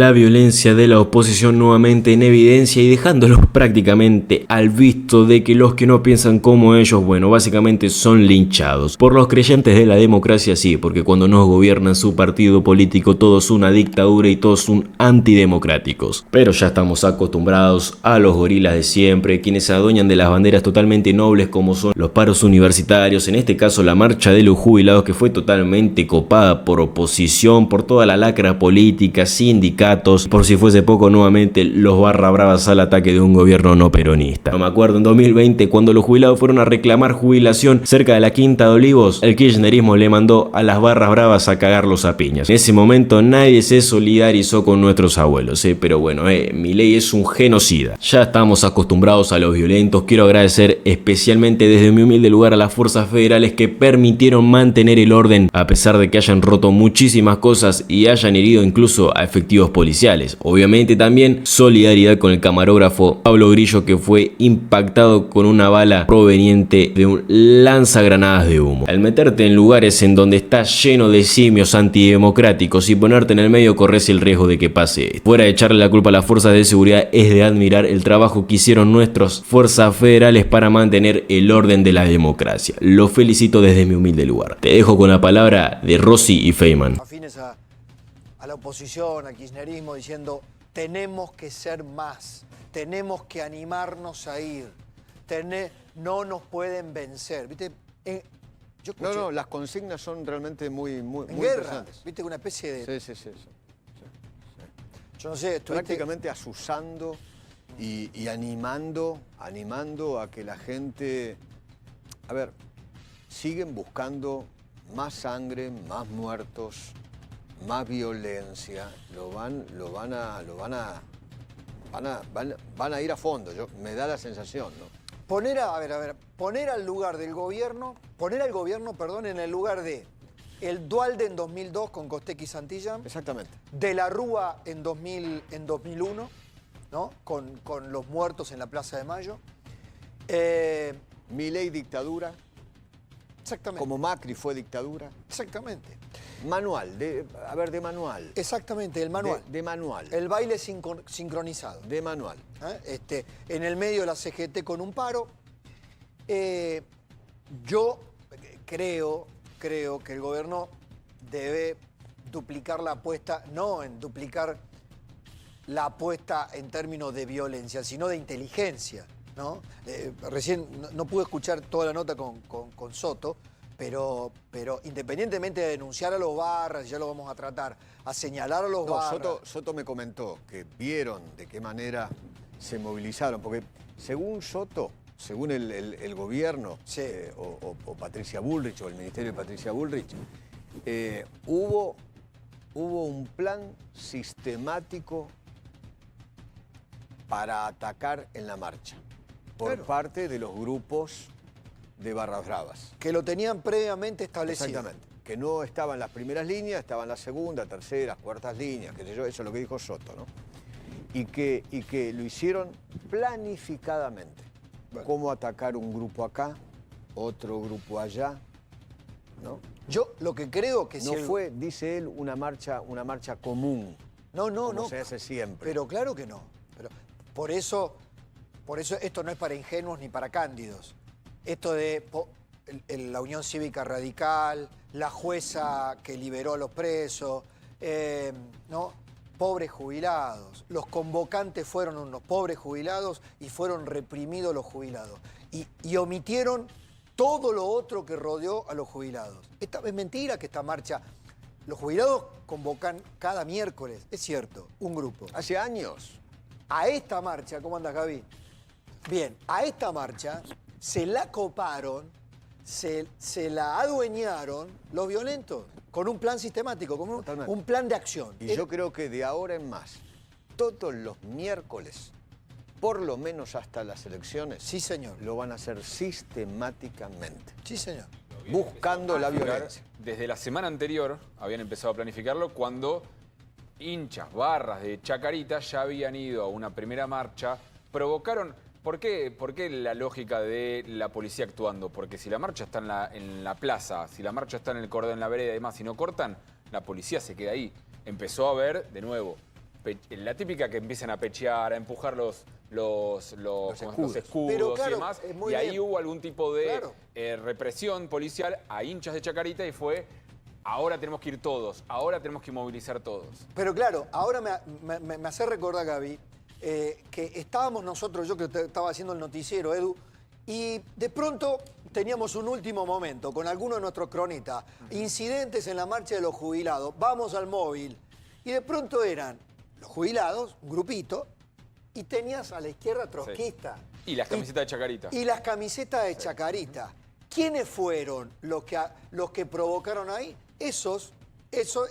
La violencia de la oposición nuevamente en evidencia y dejándolos prácticamente al visto de que los que no piensan como ellos, bueno, básicamente son linchados. Por los creyentes de la democracia sí, porque cuando nos gobiernan su partido político todos son una dictadura y todos son antidemocráticos. Pero ya estamos acostumbrados a los gorilas de siempre, quienes se adueñan de las banderas totalmente nobles como son los paros universitarios, en este caso la marcha de los jubilados que fue totalmente copada por oposición, por toda la lacra política, sindical. Por si fuese poco, nuevamente los barra bravas al ataque de un gobierno no peronista. No me acuerdo en 2020 cuando los jubilados fueron a reclamar jubilación cerca de la Quinta de Olivos, el kirchnerismo le mandó a las barras bravas a cagarlos a piñas. En ese momento nadie se solidarizó con nuestros abuelos, pero bueno, Milei es un genocida. Ya estamos acostumbrados a los violentos. Quiero agradecer especialmente desde mi humilde lugar a las fuerzas federales que permitieron mantener el orden a pesar de que hayan roto muchísimas cosas y hayan herido incluso a efectivos policiales. Obviamente también solidaridad con el camarógrafo Pablo Grillo, que fue impactado con una bala proveniente de un lanzagranadas de humo. Al meterte en lugares en donde está lleno de simios antidemocráticos y ponerte en el medio, corres el riesgo de que pase esto. Fuera de echarle la culpa a las fuerzas de seguridad, es de admirar el trabajo que hicieron nuestras fuerzas federales para mantener el orden de la democracia. Lo felicito desde mi humilde lugar. Te dejo con la palabra de Rossi y Feynman. Afines a la oposición, al kirchnerismo, diciendo tenemos que ser más, tenemos que animarnos a ir, no nos pueden vencer. ¿Viste? Yo escuché, No, las consignas son realmente muy en guerra, interesantes. ¿viste? Una especie de... Sí. Yo no sé, estuviste... Prácticamente asusando y animando a que la gente... A ver, siguen buscando más sangre, más muertos, más violencia, van a ir a fondo. Me da la sensación, ¿no? Poner al lugar del gobierno, poner al gobierno, perdón, en el lugar de el Duhalde en 2002 con Costec y Santillán. Exactamente. De la Rúa en 2001, ¿no? Con los muertos en la Plaza de Mayo. Milei dictadura. Exactamente. Como Macri fue dictadura. Exactamente. Manual, de manual. Exactamente, el manual. De manual. El baile sincronizado. De manual. En el medio de la CGT con un paro. Yo creo que el gobierno debe duplicar la apuesta, no en duplicar la apuesta en términos de violencia, sino de inteligencia, ¿no? Recién no pude escuchar toda la nota con Soto, pero independientemente de denunciar a los barras, ya lo vamos a tratar, a señalar a los barras... Soto me comentó que vieron de qué manera se movilizaron, porque según Soto, según el gobierno, sí. o Patricia Bullrich, o el ministerio de Patricia Bullrich, hubo un plan sistemático para atacar en la marcha por parte de los grupos de barras bravas. Que lo tenían previamente establecido. Exactamente. Que no estaban las primeras líneas, estaban las segundas, terceras, cuartas líneas, qué sé yo, eso es lo que dijo Soto, ¿no? Y que lo hicieron planificadamente. Bueno. Cómo atacar un grupo acá, otro grupo allá, ¿no? Yo lo que creo que no fue, dice él, una marcha común. No. Se hace siempre. Pero claro que no. Pero por eso esto no es para ingenuos ni para cándidos. Esto de la Unión Cívica Radical, la jueza que liberó a los presos, ¿no? Pobres jubilados. Los convocantes fueron unos pobres jubilados y fueron reprimidos los jubilados. Y omitieron todo lo otro que rodeó a los jubilados. Es mentira que esta marcha... Los jubilados convocan cada miércoles, es cierto, un grupo. Hace años. A esta marcha, ¿cómo andas, Gaby? Bien, a esta marcha se la coparon, se la adueñaron los violentos, con un plan sistemático, con un plan de acción. Y yo creo que de ahora en más, todos los miércoles, por lo menos hasta las elecciones, sí, señor, lo van a hacer sistemáticamente. Sí, señor. Buscando la violencia. Desde la semana anterior habían empezado a planificarlo cuando hinchas, barras de Chacarita ya habían ido a una primera marcha, provocaron... ¿Por qué la lógica de la policía actuando? Porque si la marcha está en la plaza, si la marcha está en el cordón, en la vereda y demás, si no cortan, la policía se queda ahí. Empezó a haber, de nuevo, la típica que empiezan a pechear, a empujar los escudos Pero claro, y demás. muy Y ahí bien. hubo algún tipo de Claro. represión policial a hinchas de Chacarita y fue, ahora tenemos que ir todos, ahora tenemos que movilizar todos. Pero claro, ahora me hace recordar, Gaby, que estábamos nosotros, yo que estaba haciendo el noticiero, Edu, y de pronto teníamos un último momento con algunos de nuestros cronistas, incidentes en la marcha de los jubilados, vamos al móvil, y de pronto eran los jubilados, un grupito, y tenías a la izquierda trotskista. Y las camisetas de Chacarita. Y las camisetas de Chacarita. ¿Quiénes fueron los que provocaron ahí? Esos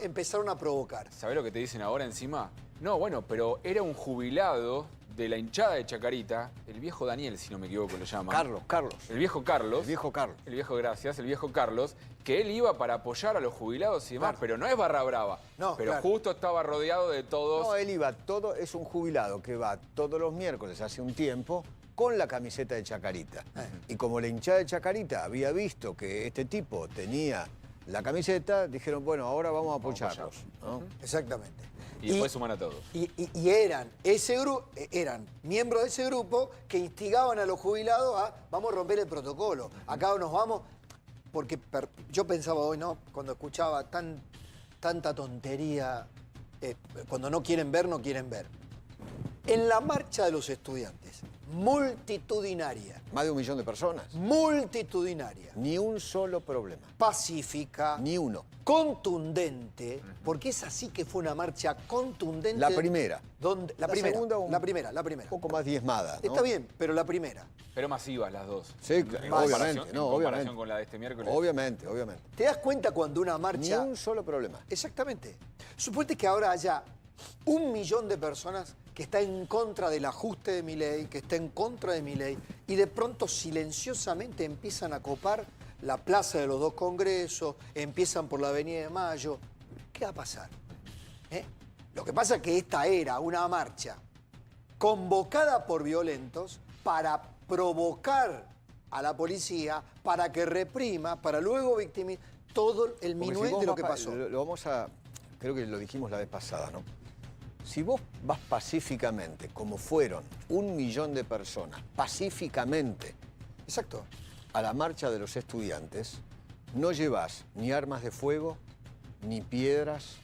empezaron a provocar. ¿Sabés lo que te dicen ahora encima? No, bueno, pero era un jubilado de la hinchada de Chacarita, el viejo Daniel, si no me equivoco, lo llaman. Carlos. El viejo Carlos. El viejo Carlos. El viejo, gracias, el viejo Carlos, que él iba para apoyar a los jubilados y demás, pero no es barra brava. No, pero claro. justo estaba rodeado de todos. No, él iba es un jubilado que va todos los miércoles hace un tiempo con la camiseta de Chacarita. Y como la hinchada de Chacarita había visto que este tipo tenía la camiseta, dijeron, bueno, ahora vamos a apoyarlos, ¿no? Exactamente. Y después suman a todos. Y eran miembros de ese grupo que instigaban a los jubilados a vamos a romper el protocolo. Acá nos vamos, porque yo pensaba hoy, ¿no? Cuando escuchaba tanta tontería, cuando no quieren ver, no quieren ver. En la marcha de los estudiantes, multitudinaria, Más de 1 millón de personas. multitudinaria, Ni un solo problema. pacífica, Ni uno. contundente, porque es así que fue una marcha contundente. La primera. La primera, segunda, la primera. Un poco más diezmada, ¿no? Está bien, pero la primera. Pero masivas las dos. Sí, En obviamente, comparación- no, en comparación obviamente. con la de este miércoles. Obviamente. ¿Te das cuenta cuando una Ni marcha... un solo problema. Exactamente. Suponete que ahora haya 1 millón de personas que está en contra del ajuste de Milei, que está en contra de Milei, y de pronto silenciosamente empiezan a copar la plaza de los 2 congresos, empiezan por la Avenida de Mayo. ¿Qué va a pasar? Lo que pasa es que esta era una marcha convocada por violentos para provocar a la policía, para que reprima, para luego victimizar todo el Porque minué si vos de lo vas que pasó. Lo vamos a... Creo que lo dijimos la vez pasada, ¿no? Si vos vas pacíficamente, como fueron 1 millón de personas, pacíficamente, Exacto. a la marcha de los estudiantes, no llevas ni armas de fuego, ni piedras,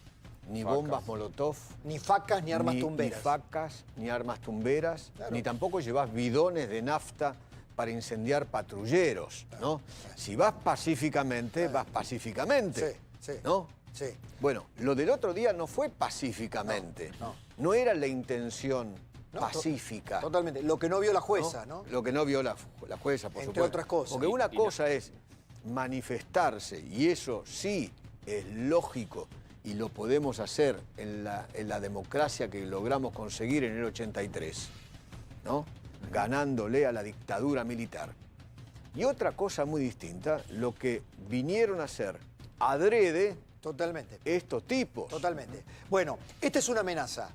ni Facas. bombas molotov, Ni facas ni armas tumberas. Ni facas, ni armas tumberas, Claro. ni tampoco llevas bidones de nafta para incendiar patrulleros, ¿no? Si vas pacíficamente, vas pacíficamente, Sí, sí. ¿no? Sí. Bueno, lo del otro día no fue pacíficamente. No era la intención No, pacífica. Totalmente. Lo que no vio la jueza, ¿no? Lo que no vio la jueza, por Entre supuesto. otras cosas. Porque una cosa es manifestarse, y eso sí es lógico, y lo podemos hacer en la democracia que logramos conseguir en el 83, ¿no? Ganándole a la dictadura militar. Y otra cosa muy distinta, lo que vinieron a hacer adrede Totalmente. estos tipos. Totalmente. Bueno, esta es una amenaza.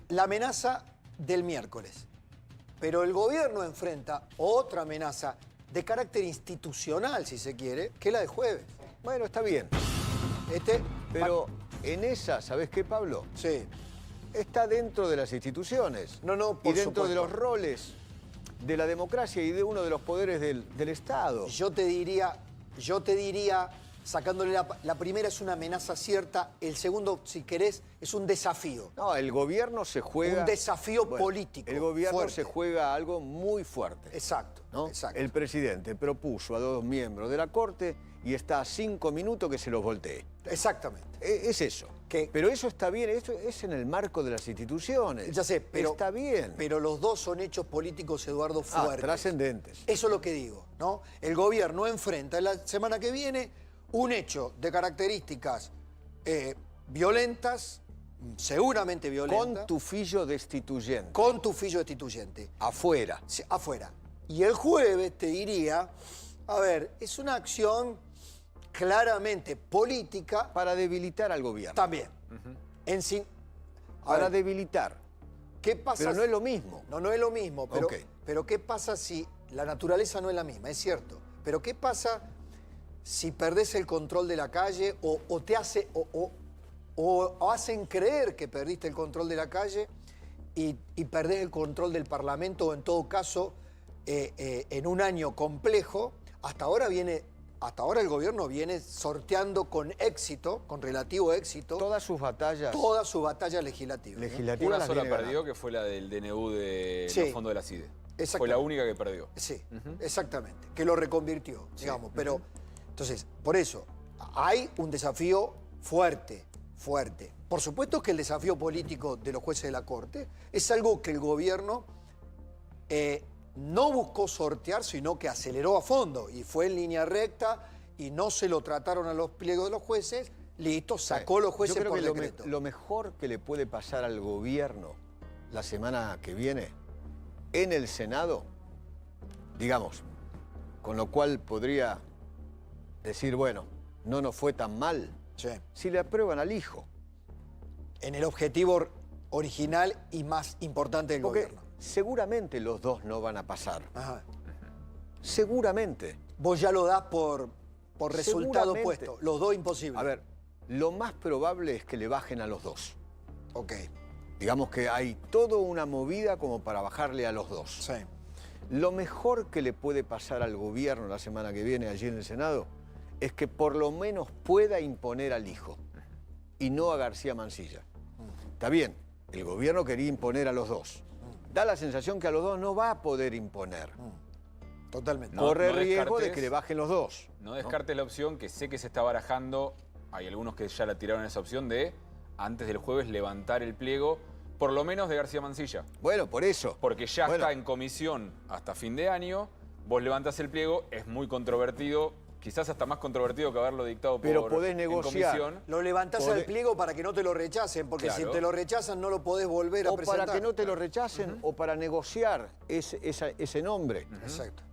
La amenaza del miércoles. Pero el gobierno enfrenta otra amenaza de carácter institucional, si se quiere, que es la de jueves. Bueno, está bien. Pero en esa, ¿sabés qué, Pablo? Sí. Está dentro de las instituciones. No, y por dentro de supuesto. los roles de la democracia y de uno de los poderes del Estado. Yo te diría, sacándole la primera es una amenaza cierta, el segundo, si querés, es un desafío. No, el gobierno se juega... Un desafío político, El gobierno fuerte. se juega algo muy fuerte. Exacto, ¿no? exacto. El presidente propuso a 2 miembros de la Corte y está a 5 minutos que se los voltee. Exactamente. Es eso. Que- Pero eso está bien, eso es en el marco de las instituciones. Ya sé, pero... Está bien. Pero los dos son hechos políticos, Eduardo, fuertes. Trascendentes. Eso es lo que digo, ¿no? El gobierno enfrenta la semana que viene un hecho de características violentas, seguramente violentas, Con tufillo destituyente. con tufillo destituyente, Afuera. sí, afuera. Y el jueves te diría, a ver, es una acción claramente política Para debilitar al gobierno. también. En sí, a Para ver, debilitar. ¿qué pasa? Pero no es lo mismo. No es lo mismo, pero, Ok. pero ¿qué pasa si la naturaleza no es la misma? Es cierto. Pero ¿qué pasa si perdés el control de la calle o te hace o hacen creer que perdiste el control de la calle y perdés el control del Parlamento, o en todo caso, en un año complejo, hasta ahora el gobierno viene sorteando con éxito, con relativo éxito, Todas sus batallas. todas sus batallas legislativas. ¿no? Legislativas Una las sola viene perdió, ganando. que fue la del DNU de Sí. los fondos de la CIDE. Fue Exactamente. la única que perdió. Sí, exactamente, que lo reconvirtió, digamos. Pero, entonces, por eso, hay un desafío fuerte, fuerte. Por supuesto que el desafío político de los jueces de la Corte es algo que el gobierno no buscó sortear, sino que aceleró a fondo y fue en línea recta y no se lo trataron a los pliegos de los jueces. Listo, sacó los jueces Yo creo por que decreto. lo mejor que le puede pasar al gobierno la semana que viene en el Senado, digamos, con lo cual podría decir, bueno, no nos fue tan mal, Sí. si le aprueban al hijo. En el objetivo original y más importante del Porque gobierno. seguramente los dos no van a pasar. Ajá. Seguramente. Vos ya lo das por resultado Seguramente. puesto. Los dos imposibles. A ver, lo más probable es que le bajen a los dos. Ok, Digamos que hay toda una movida como para bajarle a los dos. sí. Lo mejor que le puede pasar al gobierno la semana que viene allí en el Senado es que por lo menos pueda imponer al hijo y no a García Mansilla. Está bien, el gobierno quería imponer a los dos. Da la sensación que a los dos no va a poder imponer. Totalmente. No, Corre riesgo de descartes- que le bajen los dos. No descartes la opción, que sé que se está barajando, hay algunos que ya la tiraron esa opción, de antes del jueves levantar el pliego, por lo menos de García Mansilla. Bueno, por eso. Porque ya Bueno, está en comisión hasta fin de año, vos levantás el pliego, es muy controvertido, quizás hasta más controvertido que haberlo dictado Pero por podés en negociar. comisión. Lo levantás Podés- al pliego para que no te lo rechacen, porque si Claro. te lo rechazan no lo podés volver a o presentar. para que no te lo rechacen o para negociar ese nombre. Exacto.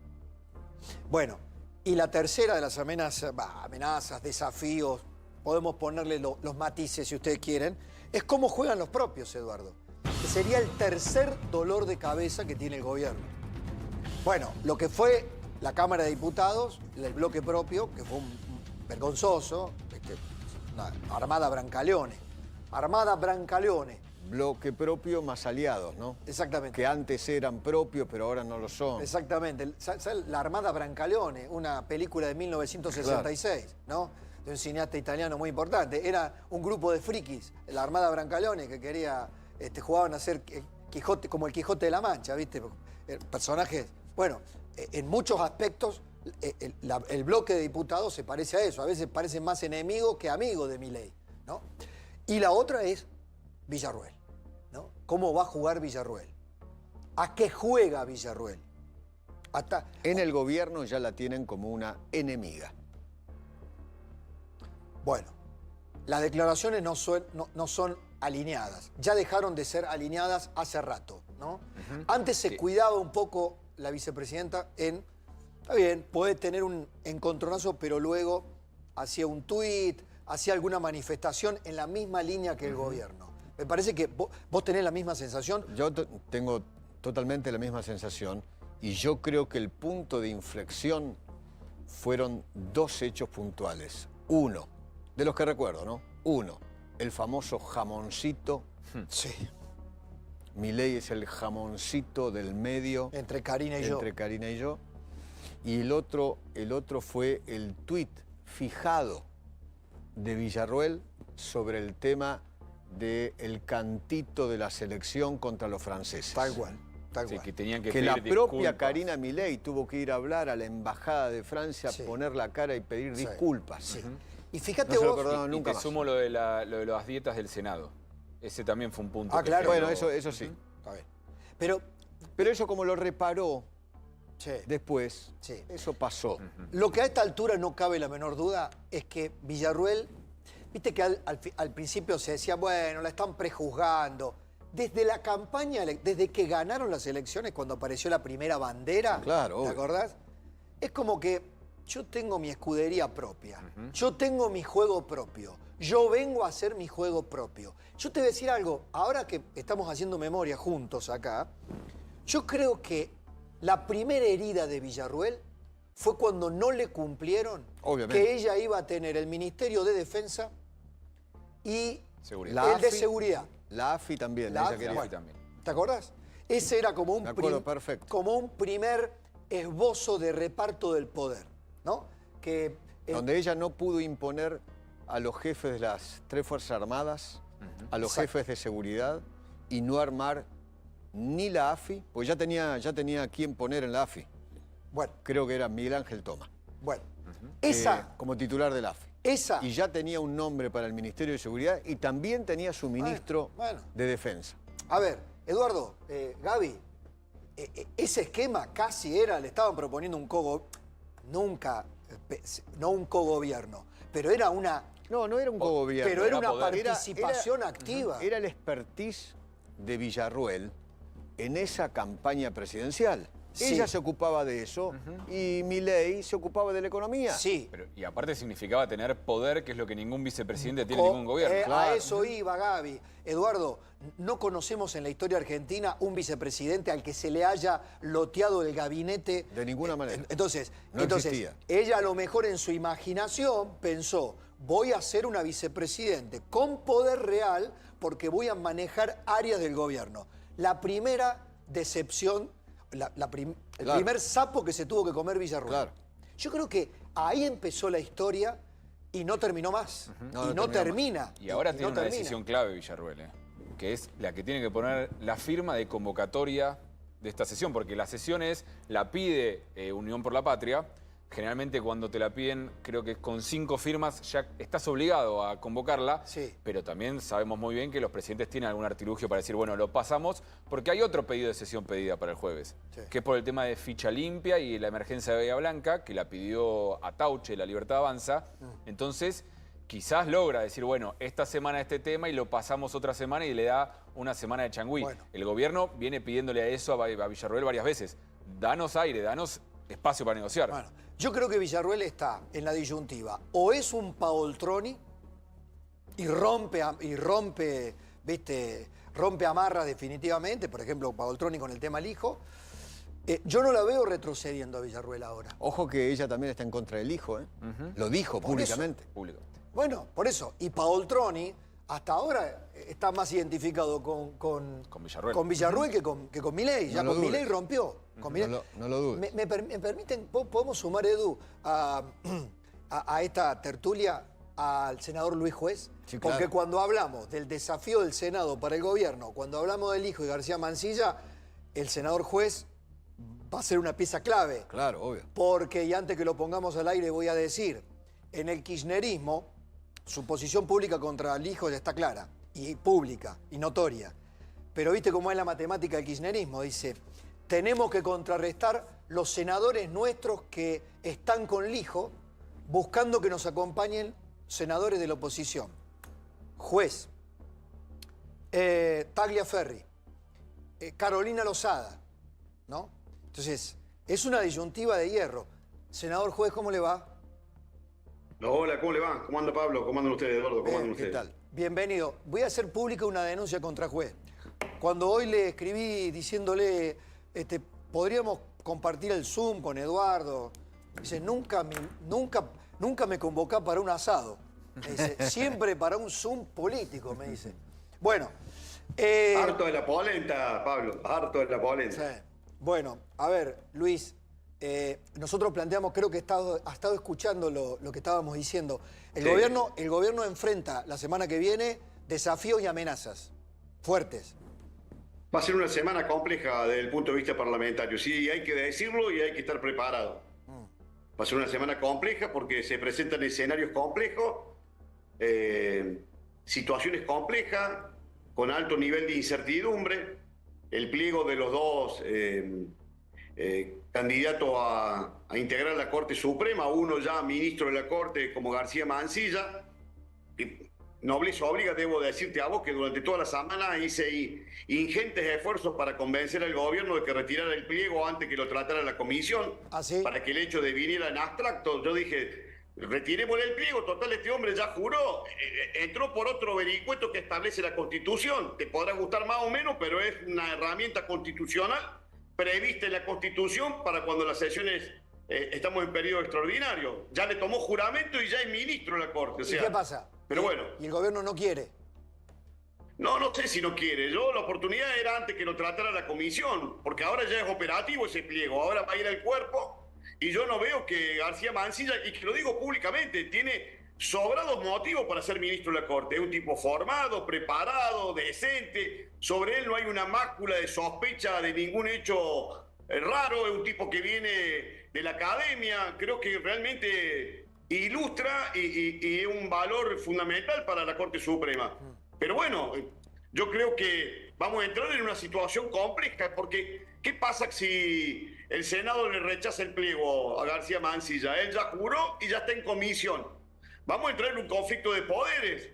Bueno, y la tercera de las amenazas, desafíos, podemos ponerle los matices si ustedes quieren, es cómo juegan los propios, Eduardo. Que sería el tercer dolor de cabeza que tiene el gobierno. Bueno, lo que fue la Cámara de Diputados, el bloque propio, que fue un vergonzoso, una Armada Brancaleone. Armada Brancaleone, Bloque propio más aliados, ¿no? exactamente. Que antes eran propios, pero ahora no lo son. Exactamente. La Armada Brancaleone, una película de 1966, ¿no? De un cineasta italiano muy importante. Era un grupo de frikis, la Armada Brancaleone, que quería, jugaban a ser Quijote, como el Quijote de la Mancha, ¿viste? Personajes. Bueno, en muchos aspectos, el bloque de diputados se parece a eso. A veces parecen más enemigos que amigos de Milei, ¿no? Y la otra es Villarruel, ¿no? ¿Cómo va a jugar Villarruel? ¿A qué juega Villarruel? En el gobierno ya la tienen como una enemiga. Bueno, las declaraciones no son alineadas. Ya dejaron de ser alineadas hace rato, ¿no? Antes se cuidaba un poco la vicepresidenta en, está bien, puede tener un encontronazo, pero luego hacía un tuit, hacía alguna manifestación en la misma línea que el gobierno. Me parece que vos tenés la misma sensación. Yo tengo totalmente la misma sensación y yo creo que el punto de inflexión fueron dos hechos puntuales. Uno, de los que recuerdo, ¿no? Uno, el famoso jamoncito. Sí. Milei es el jamoncito del medio. Entre Karina y yo. Entre Karina y yo. Y el otro fue el tuit fijado de Villarruel sobre el tema del cantito de la selección contra los franceses. Tal cual, tal Sí, cual. que tenían que Que la pedir propia disculpas. Karina Milei tuvo que ir a hablar a la embajada de Francia, Sí. poner la cara y pedir Sí. disculpas. Sí. Y fíjate No se lo vos... perdonaron Y nunca te más. sumo lo de las dietas del Senado. Ese también fue un punto. Ah, que claro. Bueno, generó- eso sí. Está bien. Pero, Pero eso como lo reparó sí. después, Sí. eso pasó. Lo que a esta altura no cabe la menor duda es que Villarruel, viste que al principio se decía, bueno, la están prejuzgando. Desde la campaña, desde que ganaron las elecciones, cuando apareció la primera bandera, Claro, ¿te obvio. acordás? Es como que yo tengo mi escudería propia, yo tengo mi juego propio, yo vengo a hacer mi juego propio. Yo te voy a decir algo, ahora que estamos haciendo memoria juntos acá, yo creo que la primera herida de Villarruel fue cuando no le cumplieron Obviamente. que ella iba a tener el Ministerio de Defensa y Seguridad. El de seguridad. La AFI también. La ella AFI, quería. Bueno, también. ¿Te acordás? Ese era como un, Me acuerdo perfecto. como un primer esbozo de reparto del poder, ¿no? Que, Donde ella no pudo imponer a los jefes de las 3 Fuerzas Armadas, a los Exacto. jefes de seguridad, y no armar ni la AFI, porque ya tenía a quién poner en la AFI. bueno, Creo que era Miguel Ángel Toma, bueno. Esa, como titular del AFI. esa. Y ya tenía un nombre para el Ministerio de Seguridad y también tenía su ministro bueno. de Defensa. A ver, Eduardo, Gaby, ese esquema casi era, le estaban proponiendo un no un cogobierno, pero era una, No era un cogobierno. pero era era una poder. participación activa. Era el expertise de Villarruel en esa campaña presidencial. Sí. Ella se ocupaba de eso y Milei se ocupaba de la economía. Sí. Y aparte significaba tener poder, que es lo que ningún vicepresidente tiene en ningún gobierno. A Claro. eso iba Gaby. Eduardo, no conocemos en la historia argentina un vicepresidente al que se le haya loteado el gabinete. De ninguna manera. Entonces, No existía. ella a lo mejor en su imaginación pensó, voy a ser una vicepresidente con poder real porque voy a manejar áreas del gobierno. La primera decepción, el Claro. primer sapo que se tuvo que comer Villarruel. Claro. Yo creo que ahí empezó la historia y no terminó más. No, y no no terminó termina. Y ahora no tiene una termina. decisión clave Villarruel, que es la que tiene que poner la firma de convocatoria de esta sesión, porque la sesión la pide Unión por la Patria. Generalmente cuando te la piden, creo que con 5 firmas ya estás obligado a convocarla, Sí. pero también sabemos muy bien que los presidentes tienen algún artilugio para decir, bueno, lo pasamos, porque hay otro pedido de sesión pedida para el jueves, Sí. que es por el tema de ficha limpia y la emergencia de Bahía Blanca, que la pidió Atauche, La Libertad Avanza. Entonces, quizás logra decir, bueno, esta semana este tema y lo pasamos otra semana y le da una semana de changüí. Bueno. El gobierno viene pidiéndole a eso a Villarruel varias veces. Danos aire, danos espacio para negociar. Bueno, yo creo que Villarruel está en la disyuntiva. O es un Paoltroni y rompe, ¿viste? Rompe amarras definitivamente. Por ejemplo, Paoltroni con el tema del hijo. Yo no la veo retrocediendo a Villarruel ahora. Ojo que ella también está en contra del hijo, ¿eh? Lo dijo Por públicamente. Públicamente. Bueno, por eso. Y Paoltroni hasta ahora está más identificado con Villarruel. que con Milei. Ya No lo con Milei dudes. rompió. Con Milei. No lo dudes. ¿Me permiten, podemos sumar, Edu, a esta tertulia al senador Luis Juez? Sí, claro. Porque cuando hablamos del desafío del Senado para el gobierno, cuando hablamos del hijo de García Mansilla, el senador Juez va a ser una pieza clave. Claro, obvio. Porque, y antes que lo pongamos al aire, voy a decir, en el kirchnerismo, su posición pública contra el hijo ya está clara, y pública, y notoria. Pero viste cómo es la matemática del kirchnerismo, dice, tenemos que contrarrestar los senadores nuestros que están con el hijo, buscando que nos acompañen senadores de la oposición. Juez, Tagliaferri, Carolina Lozada, ¿no? Entonces, es una disyuntiva de hierro. Senador Juez, ¿cómo le va? Hola, ¿cómo le va? ¿Cómo anda Pablo? ¿Cómo andan ustedes, Eduardo? ¿Cómo andan ¿Qué ustedes? tal? Bienvenido. Voy a hacer pública una denuncia contra Juez. Cuando hoy le escribí diciéndole, podríamos compartir el Zoom con Eduardo, dice, nunca me convocá para un asado. Me dice, siempre para un Zoom político, me dice. Bueno. Harto de la polenta, Pablo. Harto de la polenta. Sí. Bueno, a ver, Luis, nosotros planteamos, creo que ha estado escuchando lo que estábamos diciendo. El gobierno enfrenta la semana que viene desafíos y amenazas fuertes. Va a ser una semana compleja desde el punto de vista parlamentario. Sí, hay que decirlo y hay que estar preparado. Va a ser una semana compleja porque se presentan escenarios complejos, situaciones complejas, con alto nivel de incertidumbre. El pliego de los dos candidatos a integrar la Corte Suprema, uno ya ministro de la Corte como García Mansilla. Nobleza obliga, debo decirte a vos que durante toda la semana hice ingentes esfuerzos para convencer al gobierno de que retirara el pliego antes que lo tratara la comisión, ¿Ah, sí? para que el hecho de viniera en abstracto. Yo dije, retiremos el pliego, total, este hombre ya juró, entró por otro vericueto que establece la Constitución. Te podrá gustar más o menos, pero es una herramienta constitucional prevista en la Constitución para cuando las sesiones estamos en periodo extraordinario. Ya le tomó juramento y ya es ministro de la Corte. O sea, ¿Y qué pasa? Pero bueno. Y el gobierno no quiere. No sé si no quiere. La oportunidad era antes que lo tratara la comisión, porque ahora ya es operativo ese pliego, ahora va a ir al cuerpo, y yo no veo que García Mansilla, y que lo digo públicamente, tiene sobrados motivos para ser ministro de la Corte. Es un tipo formado, preparado, decente, sobre él no hay una mácula de sospecha de ningún hecho raro, es un tipo que viene de la academia, creo que realmente ilustra y es un valor fundamental para la Corte Suprema. Pero bueno, yo creo que vamos a entrar en una situación compleja, porque ¿qué pasa si el Senado le rechaza el pliego a García Mansilla? Él ya juró y ya está en comisión. Vamos a entrar en un conflicto de poderes.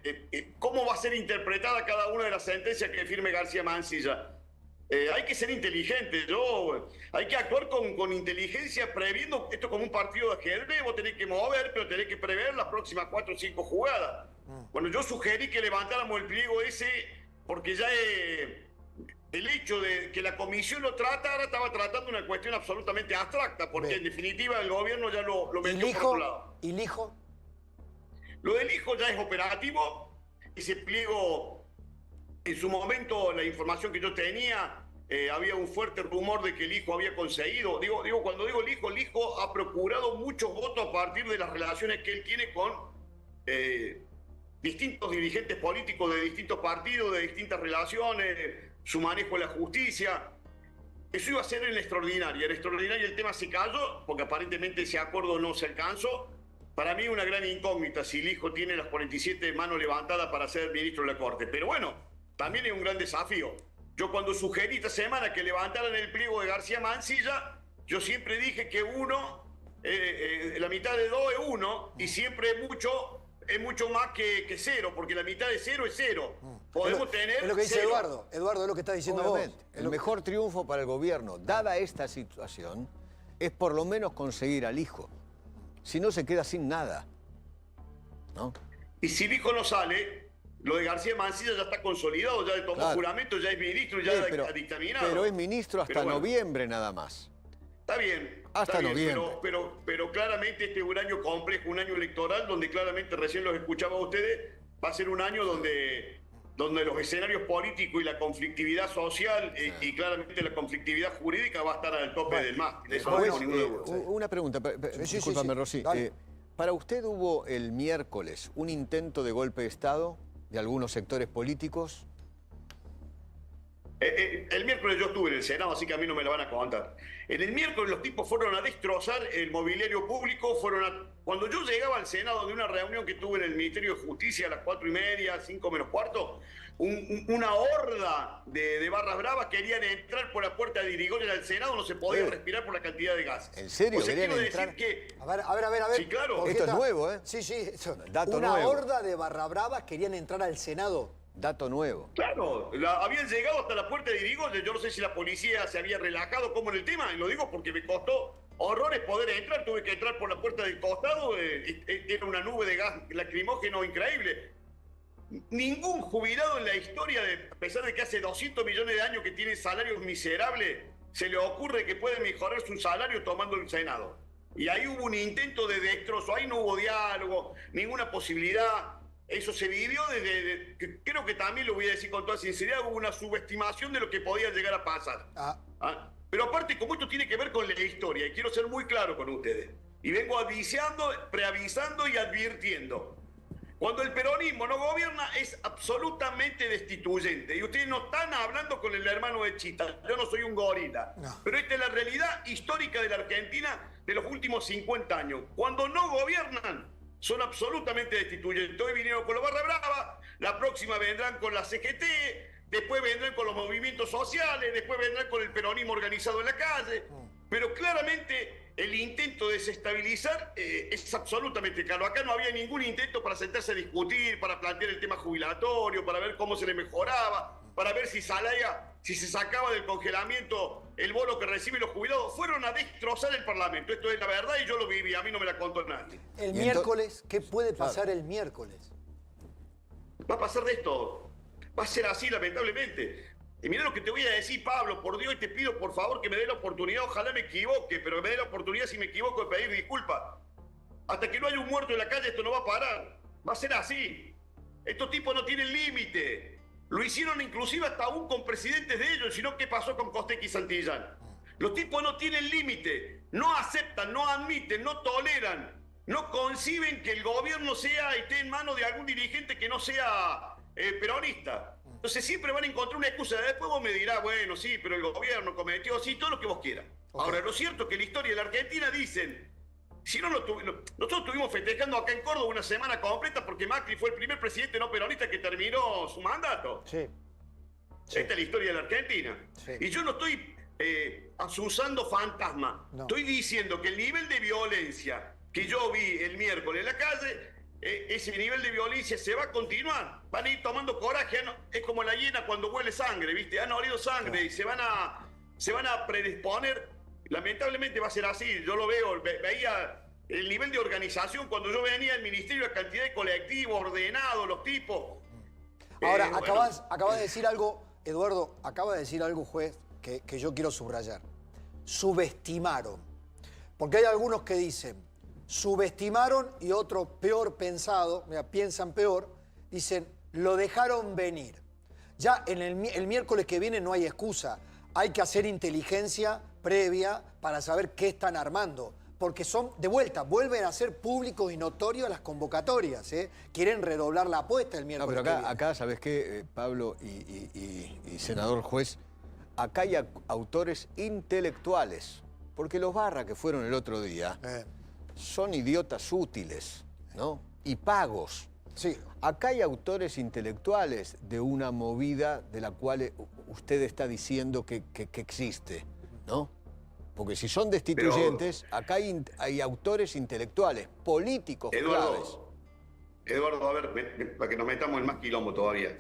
¿Cómo va a ser interpretada cada una de las sentencias que firme García Mansilla? Hay que ser inteligente, hay que actuar con inteligencia, previendo esto como un partido de ajedrez. Vos tenés que mover, pero tenés que prever las próximas 4 o 5 jugadas. Bueno, yo sugerí que levantáramos el pliego ese, porque ya el hecho de que la comisión lo tratara, estaba tratando una cuestión absolutamente abstracta, porque en definitiva el gobierno ya lo metió por otro lado. ¿Y el hijo? Lo del hijo ya es operativo. Ese pliego, en su momento, la información que yo tenía, había un fuerte rumor de que el hijo había conseguido. Cuando digo el hijo ha procurado muchos votos a partir de las relaciones que él tiene con distintos dirigentes políticos de distintos partidos, de distintas relaciones, su manejo de la justicia. Eso iba a ser en la extraordinaria. En la extraordinaria el tema se cayó, porque aparentemente ese acuerdo no se alcanzó. Para mí una gran incógnita si el hijo tiene las 47 manos levantadas para ser ministro de la Corte. Pero bueno, también es un gran desafío. Yo cuando sugerí esta semana que levantaran el pliego de García Mansilla, yo siempre dije que la mitad de 2 es 1, y siempre es mucho más que 0, porque la mitad de 0 es 0. Podemos tener es lo que dice 0. Eduardo. Eduardo, es lo que está diciendo Obviamente, vos. el mejor triunfo para el gobierno, dada esta situación, es por lo menos conseguir al hijo. Si no, se queda sin nada, ¿no? Y si el hijo no sale, lo de García Mansilla ya está consolidado, ya tomó juramento, ya es ministro, ya ha dictaminado. Pero es ministro hasta noviembre nada más. Está bien. Hasta noviembre. Pero claramente este es un año complejo, un año electoral, donde claramente, recién los escuchaba a ustedes, va a ser un año donde los escenarios políticos y la conflictividad social y claramente la conflictividad jurídica va a estar al tope del mástil. Eso no tengo ninguna duda. Una pregunta, discúlpame, Rosy. ¿Para usted hubo el miércoles un intento de golpe de Estado de algunos sectores políticos? El miércoles yo estuve en el Senado, así que a mí no me lo van a contar. En el miércoles los tipos fueron a destrozar el mobiliario público, Cuando yo llegaba al Senado de una reunión que tuve en el Ministerio de Justicia a las 4:30, 5 menos cuarto, una horda de barras bravas querían entrar por la puerta de Irigoyen al Senado, no se podía respirar por la cantidad de gases. ¿En serio? O sea, ¿Querían quiero entrar? decir que... A ver. Sí, claro. Esto es nuevo, ¿eh? Sí, eso. Dato Una nuevo. horda de barra bravas querían entrar al Senado. Dato nuevo. Claro, habían llegado hasta la puerta de Irigoyen. Yo no sé si la policía se había relajado como en el tema, y lo digo porque me costó horrores poder entrar. Tuve que entrar por la puerta del costado, era una nube de gas lacrimógeno increíble. Ningún jubilado en la historia, a pesar de que hace 200 millones de años que tiene salarios miserables, se le ocurre que puede mejorar su salario tomando el Senado. Y ahí hubo un intento de destrozo, ahí no hubo diálogo, ninguna posibilidad. Eso se vivió creo que también lo voy a decir con toda sinceridad, hubo una subestimación de lo que podía llegar a pasar. Pero aparte, como esto tiene que ver con la historia, y quiero ser muy claro con ustedes, y vengo preavisando y advirtiendo. Cuando el peronismo no gobierna es absolutamente destituyente. Y ustedes no están hablando con el hermano de Chita. Yo no soy un gorila. No. Pero esta es la realidad histórica de la Argentina de los últimos 50 años. Cuando no gobiernan, son absolutamente destituyentes. Hoy vinieron con los barra brava, la próxima vendrán con la CGT, después vendrán con los movimientos sociales, después vendrán con el peronismo organizado en la calle. Pero claramente el intento de desestabilizar es absolutamente claro. Acá no había ningún intento para sentarse a discutir, para plantear el tema jubilatorio, para ver cómo se le mejoraba, para ver si se sacaba del congelamiento el bono que reciben los jubilados. Fueron a destrozar el Parlamento. Esto es la verdad y yo lo viví, a mí no me la contó nadie. El miércoles, ¿qué puede pasar el miércoles? Va a pasar de esto. Va a ser así, lamentablemente. Y mira lo que te voy a decir, Pablo, por Dios, y te pido por favor que me dé la oportunidad, ojalá me equivoque, pero me dé la oportunidad, si me equivoco, de pedir disculpas. Hasta que no haya un muerto en la calle, esto no va a parar. Va a ser así. Estos tipos no tienen límite. Lo hicieron inclusive hasta aún con presidentes de ellos, sino qué pasó con Costec y Santillán. Los tipos no tienen límite, no aceptan, no admiten, no toleran, no conciben que el gobierno esté en manos de algún dirigente que no sea peronista. Entonces siempre van a encontrar una excusa. Después vos me dirás, bueno, sí, pero el gobierno cometió, sí, todo lo que vos quieras. Okay. Ahora, lo cierto es que la historia de la Argentina dicen, si no, nosotros estuvimos festejando acá en Córdoba una semana completa porque Macri fue el primer presidente no peronista que terminó su mandato. Sí. Esta es la historia de la Argentina. Sí. Y yo no estoy asusando fantasmas. No. Estoy diciendo que el nivel de violencia que yo vi el miércoles en la calle, ese nivel de violencia se va a continuar. Van a ir tomando coraje. Es como la hiena cuando huele sangre, ¿viste? Han olido sangre y se van a predisponer. Lamentablemente va a ser así. Yo lo veo, veía el nivel de organización cuando yo venía al ministerio, la cantidad de colectivos ordenados, los tipos. Ahora, acabas de decir algo, Eduardo, acaba de decir algo, juez, que yo quiero subrayar. Subestimaron. Porque hay algunos que dicen, subestimaron, y otros peor pensado, mira, piensan peor, dicen, lo dejaron venir. Ya en el miércoles que viene no hay excusa. Hay que hacer inteligencia previa para saber qué están armando. Porque son, de vuelta, vuelven a ser públicos y notorios las convocatorias. Quieren redoblar la apuesta el miércoles. No, pero acá ¿sabes qué, Pablo y senador juez? Acá hay autores intelectuales. Porque los Barra que fueron el otro día son idiotas útiles, ¿no? Y pagos. Sí. Acá hay autores intelectuales de una movida de la cual usted está diciendo que existe, ¿no? Porque si son destituyentes, acá hay autores intelectuales, políticos claves. Eduardo, a ver, para que nos metamos en más quilombo todavía.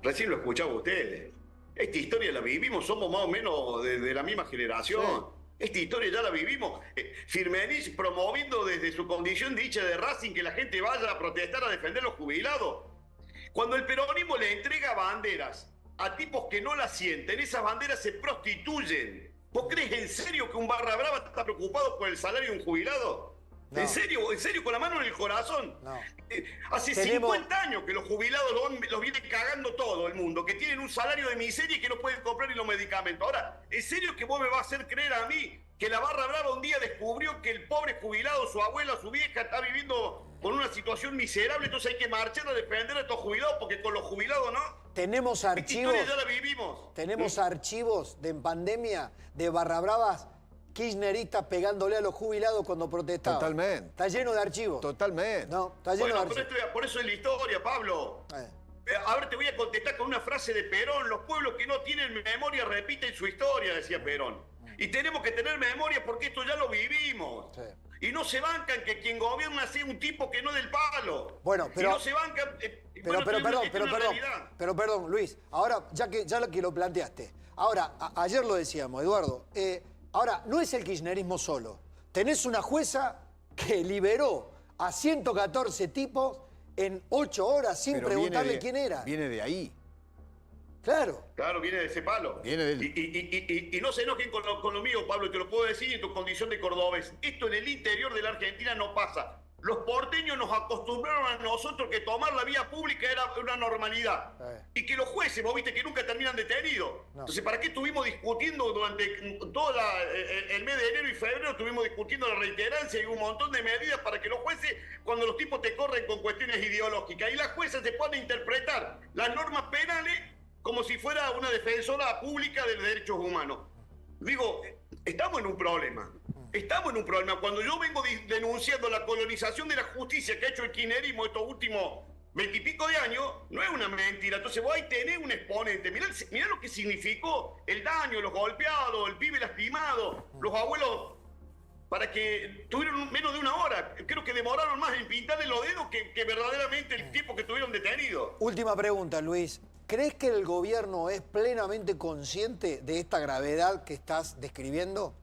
Recién lo escuchaba ustedes. Esta historia la vivimos, somos más o menos de la misma generación. Sí. Esta historia ya la vivimos. Firmenich promoviendo desde su condición de hincha de Racing que la gente vaya a protestar, a defender a los jubilados. Cuando el peronismo le entrega banderas a tipos que no las sienten, esas banderas se prostituyen. ¿Vos crees en serio que un barra brava está preocupado por el salario de un jubilado? No. ¿En serio, con la mano en el corazón? No. Hace 50 años que los jubilados los viene cagando todo el mundo, que tienen un salario de miseria y que no pueden comprar ni los medicamentos. Ahora, ¿en serio que vos me vas a hacer creer a mí que la barra brava un día descubrió que el pobre jubilado, su abuela, su vieja, está viviendo con una situación miserable, entonces hay que marchar a defender a estos jubilados porque con los jubilados no? Tenemos archivos. Esta historia ya la vivimos. Tenemos archivos de en pandemia de barra bravas kirchneristas pegándole a los jubilados cuando protestaban. Totalmente. Está lleno de archivos. Totalmente. No, está lleno de archivos. Pero por eso es la historia, Pablo. A ver, te voy a contestar con una frase de Perón. Los pueblos que no tienen memoria repiten su historia, decía Perón. Y tenemos que tener memoria porque esto ya lo vivimos. Sí. Y no se bancan que quien gobierna sea un tipo que no del palo. Bueno, pero... Y no se bancan... Pero perdón, Luis. Ahora, ya que lo planteaste. Ahora, ayer lo decíamos, Eduardo. Ahora, no es el kirchnerismo solo. Tenés una jueza que liberó a 114 tipos en 8 horas sin preguntarle quién era. Viene de ahí. Claro. Claro, viene de ese palo. Viene de... Y no se enojen con lo mío, Pablo, te lo puedo decir en tu condición de cordobés. Esto en el interior de la Argentina no pasa. Los porteños nos acostumbraron a nosotros que tomar la vía pública era una normalidad. Y que los jueces, vos viste, que nunca terminan detenidos. No. Entonces, ¿para qué estuvimos discutiendo durante todo el mes de enero y febrero? Estuvimos discutiendo la reiterancia y un montón de medidas para que los jueces, cuando los tipos te corren con cuestiones ideológicas, y las juezas se puedan interpretar las normas penales como si fuera una defensora pública de los derechos humanos. Digo, estamos en un problema. Estamos en un problema. Cuando yo vengo denunciando la colonización de la justicia que ha hecho el kirchnerismo estos últimos 20 y pico de años, no es una mentira. Entonces vos ahí tenés un exponente. Mirá lo que significó el daño, los golpeados, el pibe lastimado, los abuelos, para que tuvieron menos de una hora. Creo que demoraron más en pintarle los dedos que verdaderamente el tiempo que estuvieron detenidos. Última pregunta, Luis. ¿Crees que el gobierno es plenamente consciente de esta gravedad que estás describiendo?